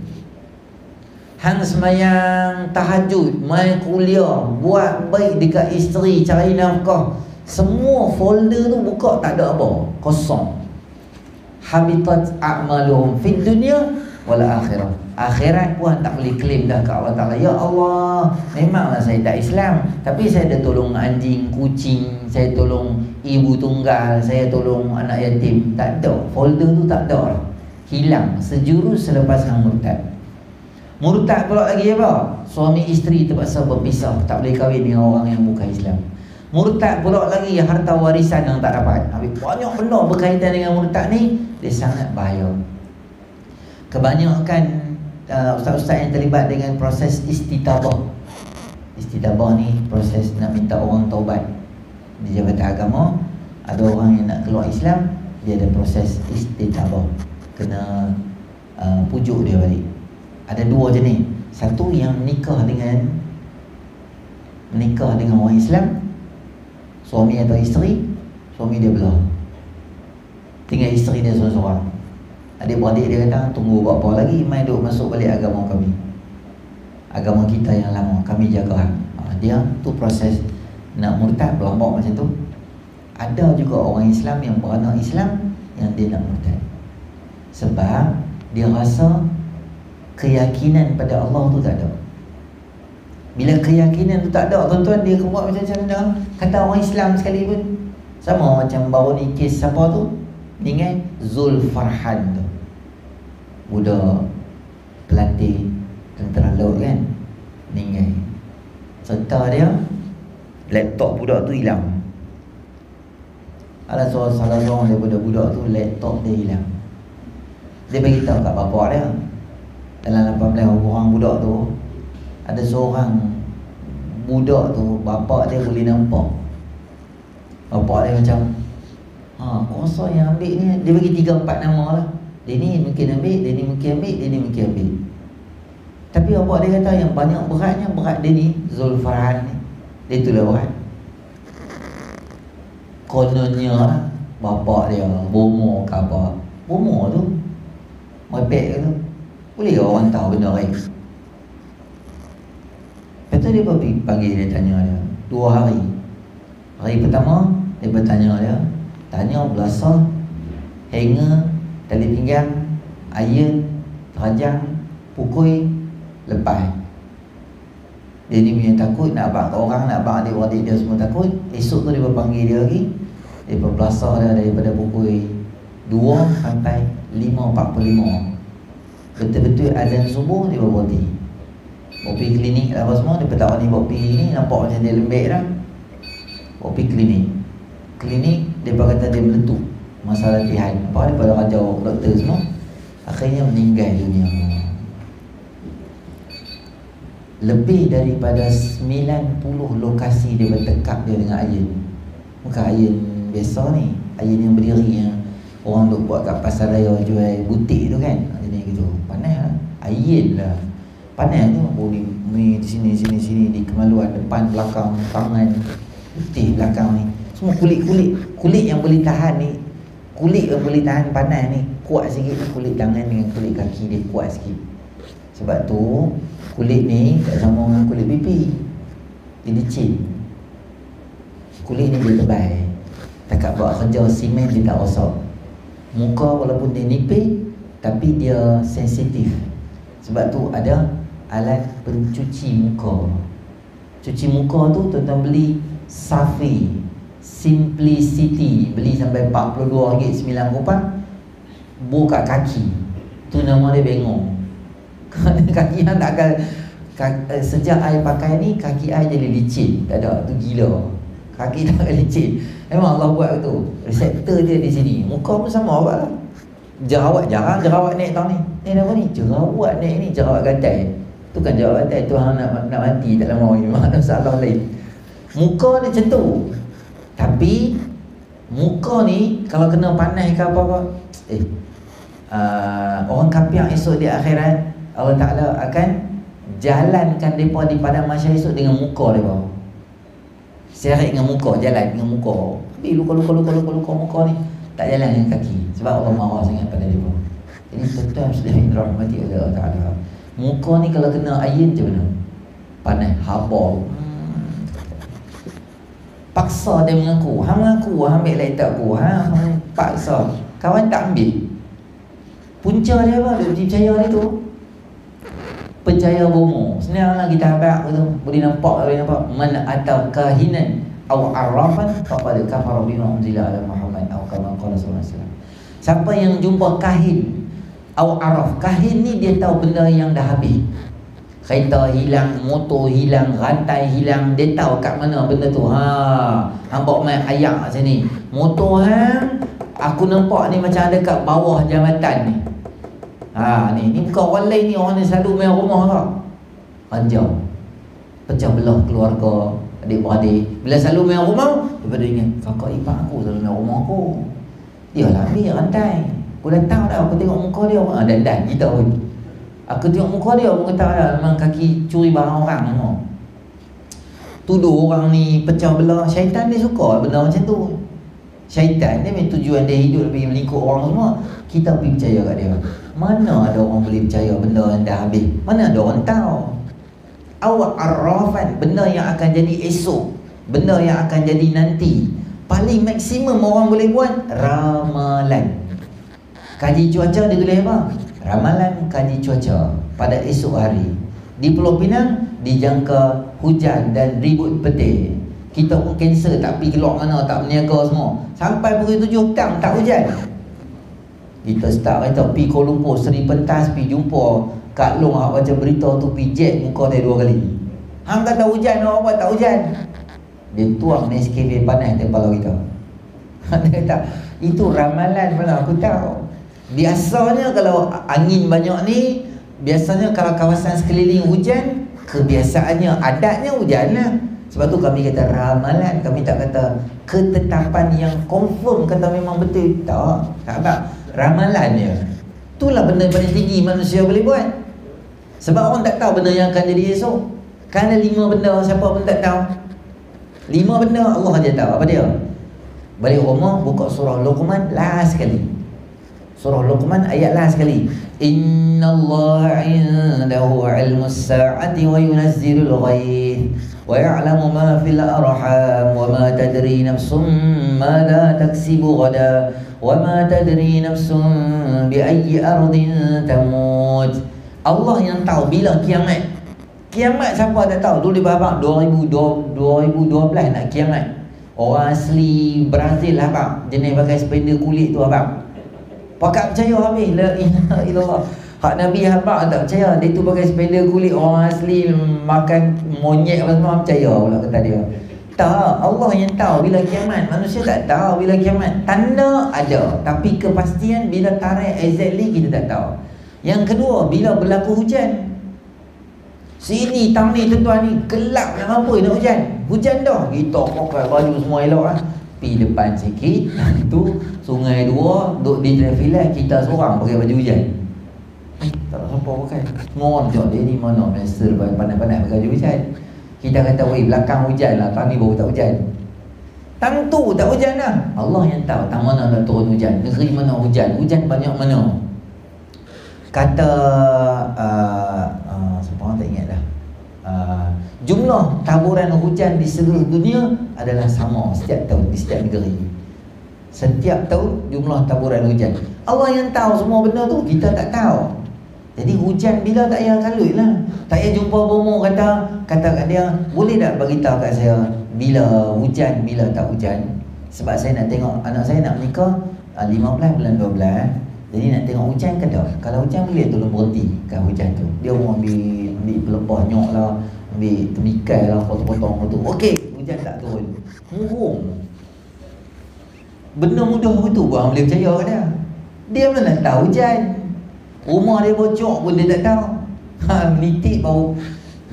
Hang semayang tahajud, main kuliah, buat baik dekat isteri, cari nafkah, semua folder tu buka tak ada apa, kosong. Habitat a'maluhum fid dunya wal akhirah. Akhirat pun tak boleh claim dah ke Allah Ta'ala. Ya Allah, memanglah saya tak Islam, tapi saya dah tolong anjing, kucing, saya tolong ibu tunggal, saya tolong anak yatim. Tak ada, folder tu tak ada, hilang sejurus selepas hang murtad. Murtad pula lagi apa? Suami isteri terpaksa berpisah, tak boleh kahwin dengan orang yang bukan Islam. Murtad pula lagi harta warisan yang tak dapat. Habis banyak benda berkaitan dengan murtad ni, dia sangat bahaya. kebanyakan ustaz-ustaz yang terlibat dengan proses istitabah. Istitabah ni proses nak minta orang taubat di jabatan agama. Ada orang yang nak keluar Islam, dia ada proses istitabah, kena pujuk dia balik. Ada dua jenis. Satu yang menikah dengan orang Islam, suami atau isteri. Suami dia belah, tinggal isteri dia seorang-seorang. Adik-beradik dia kata, tunggu berapa lagi mai duk masuk balik agama kami, agama kita yang lama, kami jaga. Dia tu proses nak murtad, berlambak macam tu. Ada juga orang Islam yang beranak Islam yang dia nak murtad, sebab dia rasa keyakinan pada Allah tu tak ada. Bila keyakinan tu tak ada, tuan-tuan, dia buat macam mana? Kata orang Islam sekalipun. Sama macam baru ni kes siapa tu, ingat Zulfarhan tu, budak pelatih tentera laut kan, meninggal. Serta dia, laptop budak tu hilang. Ada salah seorang daripada budak tu, laptop dia hilang. Dia beritahu kat bapak dia, dalam 18 orang budak tu, ada seorang budak tu, bapak dia boleh nampak. Bapak dia macam, kau rasa yang ambil ni, dia bagi 3-4 nama lah. Dia ni mungkin ambil, dia ni mungkin ambil, dia ni mungkin ambil. Tapi bapak dia kata yang banyak beratnya, berat dia ni, Zulfarhan ni. Dia itulah berat. Kononnya bapak dia bomo ke apa. Bomo tu merepek ke tu, boleh orang tahu benda lain. Lepas tu dia panggil dia, tanya dia 2 hari. Hari pertama dia bertanya dia, tanya belasah, hanger, tali pinggang, iron, terajang, pukul, lepas. Dia ni punya takut, nak abang orang, nak abang adik-adik dia semua takut. Esok tu dia berpanggil dia lagi. Dia berbelasah dia daripada pukul 2 sampai 5.45. Betul-betul azan subuh dia berhenti. Bawa pergi klinik lah apa semua. Dia petang ni bawa pergi ni, nampak macam dia lembek dah. Bawa pergi klinik. Dia kata dia meletup, masalah latihan apa, daripada rajau doktor semua. Akhirnya meninggal dunia. Lebih daripada 90 lokasi dia bertekap dia dengan ayun. Bukan ayun biasa ni, ayun yang berdiri, yang orang duk buat kat pasar raya jual butik tu kan. Jadi gitu, panas lah. Ayun lah, panas tu. Boleh ni di sini di kemaluan, depan, belakang, tangan, putih belakang ni. Semua kulit yang boleh tahan ni, kulit yang boleh tahan panas ni kuat sikit ni. Kulit tangan dengan kulit kaki dia kuat sikit. Sebab tu kulit ni tak sama dengan kulit pipi, dia licin. Kulit ni dia tebal, takat buat kerja simen dia tak rosak. Muka walaupun dia nipis, tapi dia sensitif. Sebab tu ada alat pencuci muka. Cuci muka tu tuan-tuan beli Safi Simplicity, beli sampai RM42.90, buka kaki. Tu nama dia bengong. Kerana kaki yang tak akan, sejak I pakai ni, kaki I jadi licin. Tak ada, tu gila. Kaki tak akan licin. Memang Allah buat tu. Reseptor dia di sini. Muka pun sama apa lah. Jerawat, jarang jerawat naik tahun ni. Ni apa ni? Jerawat naik ni, jerawat gatal. Tu kan jerawat gatal, Tuhan nak mati tak lama ni. Memang ada salah lain. Muka ni macam tu. Tapi muka ni kalau kena panas ke apa-apa, orang kafir esok di akhirat, Allah Ta'ala akan jalankan mereka di padang mahsyar esok dengan muka mereka. Seret dengan muka, jalan dengan muka. Tapi luka muka ni tak jalan dengan kaki. Sebab Allah marah sangat pada mereka. Jadi tuan-tuan muslimin rahmati Allah Ta'ala, muka ni kalau kena air macam mana? Panas, habal. Paksa dia mengaku, ambil laptop aku, paksa. Kawan tak ambil. Punca dia apa? Dia percaya dia tu, percaya bomo. Senanglah kita habaq tu, boleh nampak. Man atau kahinan aw arrafan faqad kafara bima unzila ala Muhammad aw kama qala sallallahu alaihi wasallam. Siapa yang jumpa kahin aw araf, kahin ni dia tahu benda yang dah habis. Kereta hilang, motor hilang, rantai hilang, dia tahu kat mana benda tu. Hang bawa main ayak macam ni. Motor hang, aku nampak ni macam ada kat bawah jambatan ni. Ni bukan orang lain ni, orang ni selalu main rumah tau. Ranjau, pecah belah keluarga, adik-beradik. Bila selalu main rumah, daripada ingat kakak ipar aku selalu main rumah aku. Yalah, ambil rantai. Aku datang dah, aku tengok muka dia. Dan kita pun, aku tengok muka dia, aku kata dah, memang kaki curi barang orang semua. Tuduh orang ni pecah belah. Syaitan dia suka benda macam tu. Syaitan dia main tujuan dia hidup pergi melingkup orang semua. Kita pergi percaya kat dia. Mana ada orang boleh percaya benda yang dah habis? Mana ada orang tahu? Awak arrafan, benda yang akan jadi esok, benda yang akan jadi nanti. Paling maksimum orang boleh buat ramalan. Kaji cuaca dia tulis apa? Ramalan kaji cuaca pada esok hari. Di Pulau Pinang dijangka hujan dan ribut petir. Kita pun cancel, tak pergi keluar mana, tak berniaga semua. Sampai pukul 7 petang tak hujan. Kita start kata pergi Kuala Lumpur, Seri Pentas, pergi jumpa Kak Long baca berita tu, pergi jet muka dia 2 kali. Hang kata hujan, awak buat tak hujan. Dia tuang Nescafe panas di kepala kita. Dia kata itu ramalan mana aku tahu. Biasanya kalau angin banyak ni, biasanya kalau kawasan sekeliling hujan, kebiasaannya, adatnya hujan lah. Sebab tu kami kata ramalan. Kami tak kata ketetapan yang confirm, kata memang betul. Tak apa, ramalan dia. Itulah benda paling tinggi manusia boleh buat. Sebab orang tak tahu benda yang akan jadi esok. Kan ada 5 benda, siapa pun tak tahu. 5 benda Allah aja tahu. Apa dia? Balik rumah, buka surah Luqman last sekali. Surah Luqman ayat last sekali. Innallaha 'indahu 'ilmus sa'ati wa yunazzilul ghaith wa ya'lamu ma fil arham wa ma tadri nafsun madza taksibu ghadan wa ma tadri nafsun bi ayyi ardin tamut. Allah yang tahu bila kiamat. Kiamat siapa tak tahu? Dulu di babak 2012 nak kiamat. Orang asli Brazil lah bang, jenis pakai sepeda kulit tu abang. Pakat percaya habis. La ilaha illallah. Hak Nabi abang tak percaya. Dia tu pakai sepeda kulit, orang asli makan monyet apa semua, percaya pula kata dia. Tak, Allah yang tahu bila kiamat. Manusia tak tahu bila kiamat. Tanda ada, tapi kepastian bila tarikh exactly kita tak tahu. Yang kedua, bila berlaku hujan. Sini tahun ni tuan-tuan ni gelap nak apa nak hujan. Hujan dah, kita pakai baju semua elok lah. Pergi depan sikit, tu sungai 2, duduk di traffic light, kita seorang pakai baju hujan. Tak ada siapa pakai. Semua orang tengok dia ni mana master pandai-pandai pakai baju hujan. Kita kata, weh belakang hujan lah, tahun ni baru tak hujan. Tentu tak hujan lah. Allah yang tahu tahun mana nak turun hujan, negeri mana hujan, hujan banyak mana. Kata siapa orang tak ingat dah. Jumlah taburan hujan di seluruh dunia adalah sama setiap tahun di setiap negeri. Setiap tahun jumlah taburan hujan. Allah yang tahu semua benda tu, kita tak tahu. Jadi hujan bila tak payah kalut lah. Tak payah jumpa bomo kata kat dia, boleh tak beritahu kat saya bila hujan, bila tak hujan. Sebab saya nak tengok anak saya nak menikah 15 bulan 12. Jadi nak tengok hujan ke tak. Kalau hujan boleh tolong berhenti kan hujan tu. Dia mau ambil pelepah nyok lah, ambil temikai lah, potong-potong tu. Okey, hujan tak turun. Murung. Benda mudah betul buat boleh percaya kat dia. Dia mana tahu hujan. Rumah dia bocor pun dia tak tahu. Menitik baru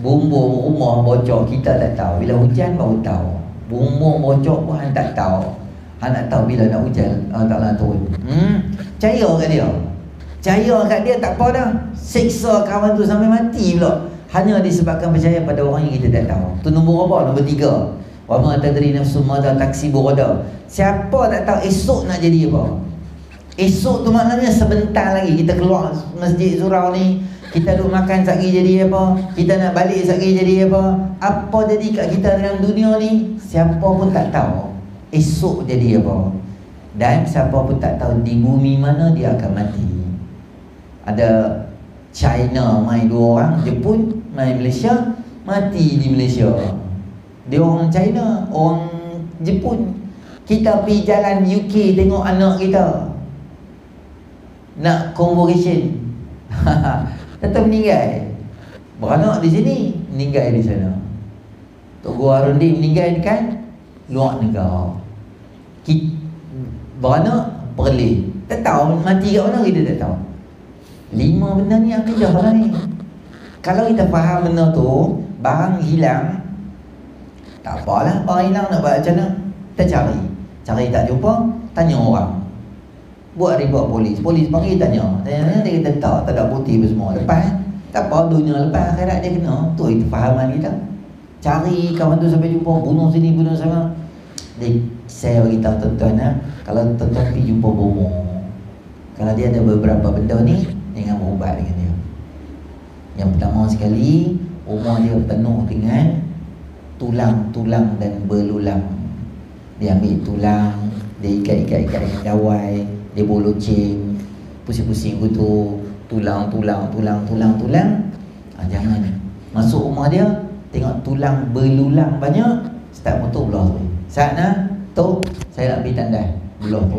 bumbung rumah bocor, kita tak tahu. Bila hujan baru tahu. Bumbung bocor pun han tak tahu. Han nak tahu bila nak hujan, tak nak turun. Percaya kat dia. Percaya kat dia tak apa dah. Siksa kawan tu sampai mati pula. Hanya disebabkan percaya pada orang yang kita tak tahu. Tu nombor apa? Nombor 3. Wa ma tadri nafsun madza taksibu ghadan. Siapa tak tahu esok nak jadi apa? Esok tu maknanya sebentar lagi. Kita keluar masjid surau ni, kita duduk makan sekali jadi apa? Kita nak balik sekali jadi apa? Apa jadi kat kita dalam dunia ni, siapa pun tak tahu esok jadi apa. Dan siapa pun tak tahu di bumi mana dia akan mati. Ada China main 2 orang, Jepun main Malaysia, mati di Malaysia. Dia orang China, orang Jepun. Kita pergi jalan UK tengok anak kita nak convocation. Tetap meninggal. Beranak di sini, meninggal di sana. Tok Guru Arundi meninggal kan luar negara. Beranak Perlis. Tak tahu mati kat mana, kita tak tahu. 5 benda ni akidah lah ni. Kalau kita faham benda tu, barang hilang, tak apalah, barang hilang nak buat macam mana? Kita cari tak jumpa, tanya orang. Buat report polis panggil tanya dia kata tak ada bukti apa semua. Lepas tak apa, dunia lepas akhirat dia kena. Tu itu fahaman kita. Cari kawan tu sampai jumpa, bunuh sini bunuh sana. Saya beritahu tuan-tuan, kalau tuan-tuan pergi jumpa bomo, kalau dia ada beberapa benda ni, jangan berubat dengan dia. Yang pertama sekali, rumah dia penuh dengan tulang-tulang dan belulang. Dia ambil tulang, dia ikat dengan dawai, dia boloceng, pusing-pusing gitu, tulang. Jangan. Masuk rumah dia, tengok tulang belulang banyak, start motor belah tu. Saat tu saya nak pergi tandai, belah tu.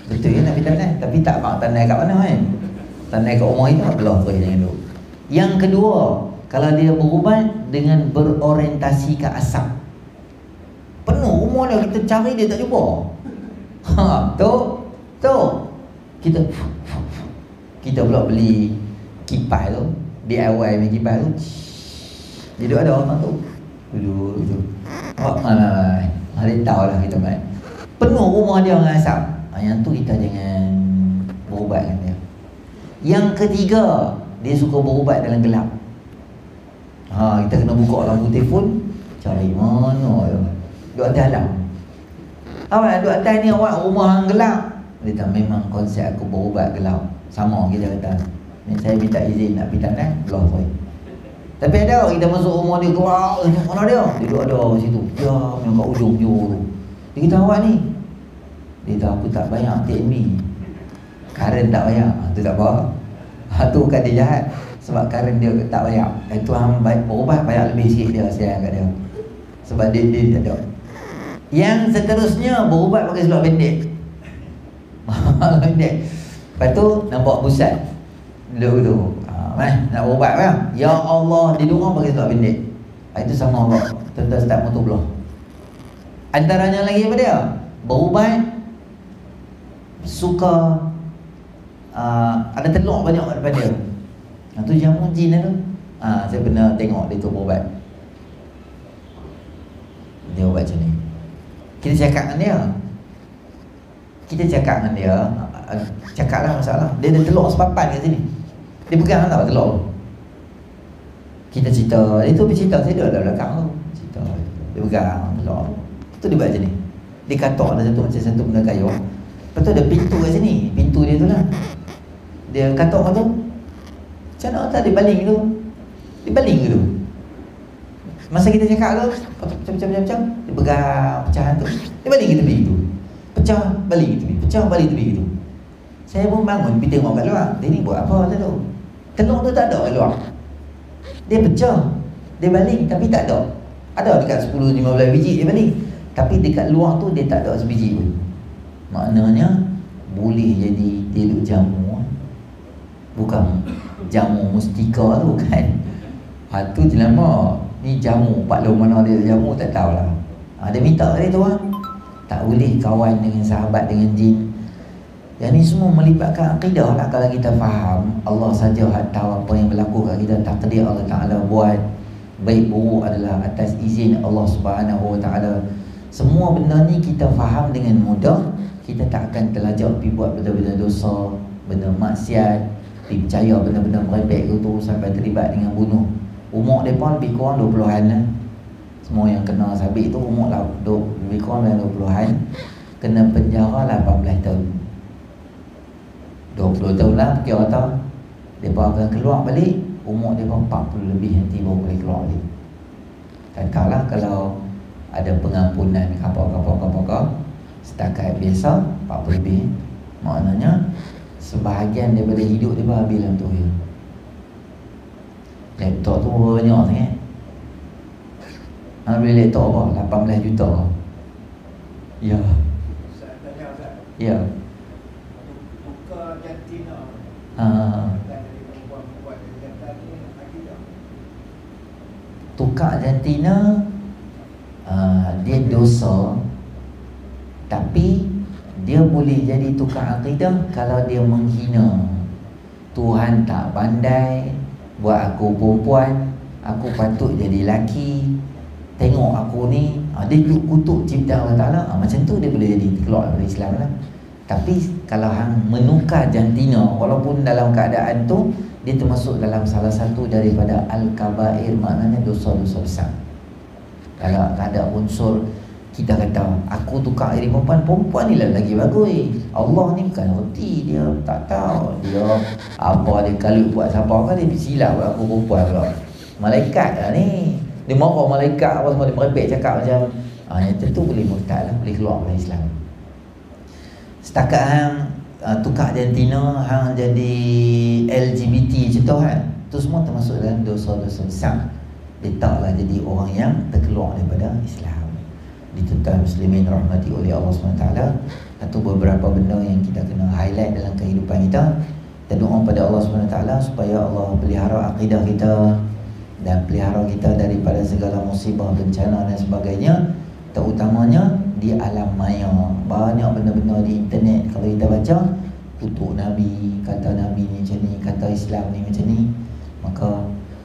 Betul ya nak pergi tandai, tapi tak mak tandai kat mana kan? Tandai kat rumah itu belah tu jangan dulu. Yang kedua, kalau dia berubat dengan berorientasi ke asap. Penuh rumah dia, kita cari dia tak jumpa. Tu kita pula beli kipas tu, DIY punya kipas tu. Dia ada orang tu. Dulu. Dia tahu lah kita main. Penuh rumah dia dengan asap. Yang tu kita jangan berubat dengan dia. Yang ketiga, dia suka berubat dalam gelap. Kita kena buka lampu telefon, cari mana dia. Duk atas alam. Awak duk atas ni, awak rumah gelap. Dia kata memang konsep aku berubat gelap. Sama kita kata, ni saya minta izin nak pergi tandai, belah tu. Tapi ada kita masuk rumah dia, keluar, mana dia? Dia duduk ada situ, diam yang kat ujung tu. Dia kata awak ni. Dia kata aku tak bayar TNB, karen tak bayar. Tu tak apa. Tu bukan dia jahat, sebab karen dia tak bayar. Itu hang baik berubat bayar lebih sikit dia, sayang kat dia. Sebab dia tak ada. Yang seterusnya berubat pakai seluar pendek. Pendek. Lepas tu nampak pusat. Duduk tu. Nak berubat kan? Ya Allah, dia doa pakai seluar pendek. Itu sama Allah. Tuan-tuan start motor belah. Antaranya lagi apa dia? Berubat suka ada telur banyak kat depan dia. Tu jamu jin tu. Saya pernah tengok dia tu berubat. Dia ubat macam ni. Kita cakap dengan dia. Cakaplah masalah. Dia ada telur sepapan kat sini. Dia pegang tau telur. Kita cerita. Dia tu bercerita, saya duduk dalam belakang tu. Cerita. Dia pegang telur. Tu dia buat macam ni. Dia katok ada satu macam satu benda kayu. Lepas tu ada pintu kat sini. Pintu dia tu lah. Dia katok tu. Macam mana tak dia baling tu? Dia baling tu. Masa kita cakap tu, macam-macam, dia pegang pecahan tu, dia baling ke tepi tu. Pecah, baling ke tepi, pecah, baling ke tepi tu. Saya pun bangun, pergi tengok kat luar. Dia ni buat apa tu? Telur tu tak ada kat luar. Dia pecah, dia baling tapi tak ada. Ada dekat 10-15 biji dia baling. Tapi dekat luar tu dia tak ada sebiji pun. Maknanya boleh jadi dia duk jamu. Bukan jamu mustika tu kan. Tu je lama. Ni jamu, Pak Long mana dia jamu tak tahulah. Dia minta dia tu tak boleh kawan dengan sahabat, dengan jin. Yang ni semua melibatkan akidah lah. Kalau kita faham, Allah saja tahu apa yang berlaku kat kita. Takdir Allah Ta'ala buat. Baik buruk adalah atas izin Allah Subhanahu Wa Ta'ala. Semua benda ni kita faham dengan mudah. Kita tak akan terlajak pergi buat benda-benda dosa, benda maksiat, pergi percaya benda-benda merepek tu sampai terlibat dengan bunuh. Umur mereka lebih kurang 20-an lah. Semua yang kena sabit tu umur lebih kurang 20-an. Kena penjara 18 tahun. 20 tahun lah kira tahu. Mereka akan keluar balik umur mereka 40 lebih nanti baru boleh keluar balik. Katakanlah kalau ada pengampunan kapal setakat biasa 40 lebih. Maknanya sebahagian daripada hidup dia habis dalam tu ya. Laptop tu banyak sangat. Beli laptop apa? 18 juta. Ya. Ya. Tukar jantina. Tukar jantina dia dosa. Tapi dia boleh jadi tukar akidah kalau dia menghina Tuhan tak pandai buat aku perempuan, aku patut jadi lelaki. Tengok aku ni, dia kutuk cipta Allah Ta'ala. Macam tu dia boleh jadi keluar dari Islam lah. Tapi kalau hang menukar jantina, walaupun dalam keadaan tu, dia termasuk dalam salah satu daripada al-kabair, maknanya dosa-dosa besar. Kalau ada unsur kita kata aku tukar jadi perempuan ni lah lagi bagus. Allah ni bukan reti, dia tak tahu dia apa dia kalau buat siapa kan dia silap aku perempuan pula. Malaikat lah ni, dia marah malaikat apa semua, dia merepek cakap macam yang tentu boleh murtad lah, boleh keluar dari Islam. Setakat hang tukar jantina, hang jadi LGBT macam tu kan, tu semua termasuk dalam dosa-dosa besar. Dia taklah jadi orang yang terkeluar daripada Islam. Dituan muslimin rahmati oleh Allah SWT, satu beberapa benda yang kita kena highlight dalam kehidupan kita. Kita doa pada Allah SWT supaya Allah pelihara akidah kita dan pelihara kita daripada segala musibah, bencana dan sebagainya, terutamanya di alam maya. Banyak benda-benda di internet kalau kita baca, kutuk Nabi, kata Nabi ni macam ni, kata Islam ni macam ni. Maka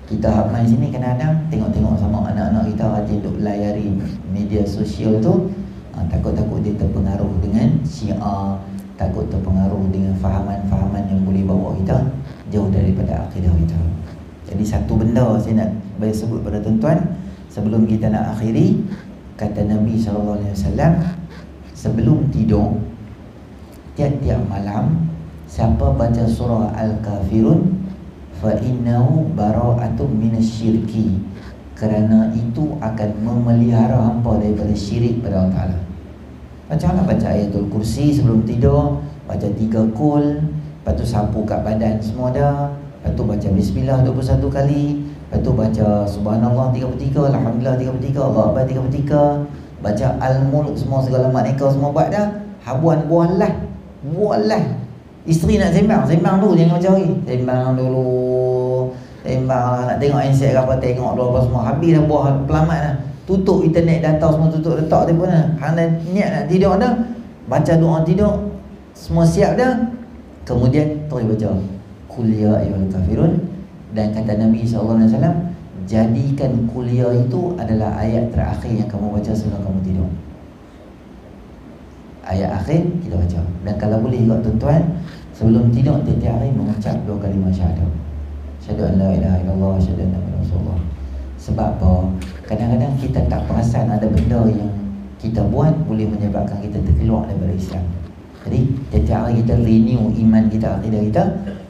kita main sini kadang-kadang tengok-tengok sama anak-anak kita rajin duk layari media sosial tu, takut-takut dia terpengaruh dengan Syiah, takut terpengaruh dengan fahaman-fahaman yang boleh bawa kita jauh daripada akidah kita. Jadi satu benda saya nak bagi sebut pada tuan-tuan sebelum kita nak akhiri, kata Nabi SAW, sebelum tidur tiap-tiap malam siapa baca surah Al-Kafirun fa innahu bara'atun minasyirki, kerana itu akan memelihara hampa daripada syirik pada Allah Ta'ala. Macam mana baca ayatul kursi sebelum tidur, baca 3 kul, lepas tu sapu kat badan semua dah, lepas tu baca bismillah 21 kali, lepas tu baca subhanallah 33, alhamdulillah 33, Allah Akbar 33, baca al-mulk semua, segala makna semua buat dah. Habuan buatlah. Isteri nak sembang dulu, jangan macam ni. Sembang nak tengok handset ke apa, tengok dulu apa semua. Habis dah buah pelamat dah. Tutup internet, data semua tutup, letak dia pun dah. Hang dah niat nak tidur dah, baca doa tidur, semua siap dah. Kemudian terus baca Qul ya ayyuhal kafirun. Dan kata Nabi SAW, jadikan kuliah itu adalah ayat terakhir yang kamu baca sebelum kamu tidur. Ayat akhir kita baca. Dan kalau boleh juga tuan-tuan, sebelum tidur tiap-tiap hari mengucap 2 kalimah syahadah. Syahadu an la ilaha illallah, syahadu anna Muhammadan Rasulullah. Sebab apa? Kadang-kadang kita tak perasan ada benda yang kita buat boleh menyebabkan kita terkeluar daripada Islam. Jadi tiap-tiap hari kita renew iman kita, akidah kita.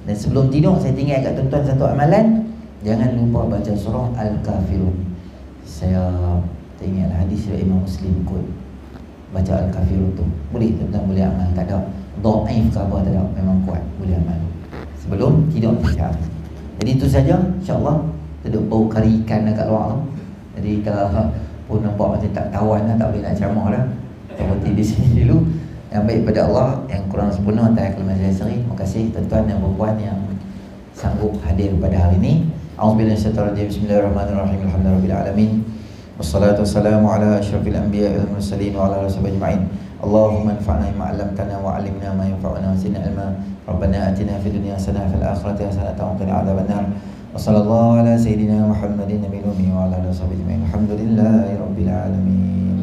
Dan sebelum tidur saya tinggal kat tuan-tuan satu amalan, jangan lupa baca surah Al-Kafirun. Saya teringat hadis dari Imam Muslim kot, baca Al-Kafirun tu. boleh tuan-tuan boleh amal, tak ada dhaif ke apa, tak ada, memang kuat, boleh amal sebelum tidur tiap hari. Jadi itu saja, insya-Allah. Kita duduk bau kari ikan dekat luar tu. Jadi kalau pun nampak macam tak tawan lah, tak boleh nak ceramah dah, kita berhenti di sini dulu. Yang baik pada Allah, yang kurang sempurna antara kalimat saya sendiri. Terima kasih tuan-tuan dan puan yang sanggup hadir pada hari ini. A'udzubillahi minasyaitonir rajim. Bismillahirrahmanirrahim. Alhamdulillahirabbil alamin. Wassalatu wassalamu ala asyrafil anbiya'i wal mursalin wa ala alihi washabbihi ajma'in. Allahumma anfa'na bima 'allamtana wa 'allimna ma yanfa'una wa zidna ilma. Rabbana atina fid dunya hasanah wa fil akhirati hasanah wa qina adzabannar. Wa sallallahu ala sayyidina Muhammadin nabiyil ummi wa ala alihi washabbihi ajma'in. Alhamdulillahirabbil alamin.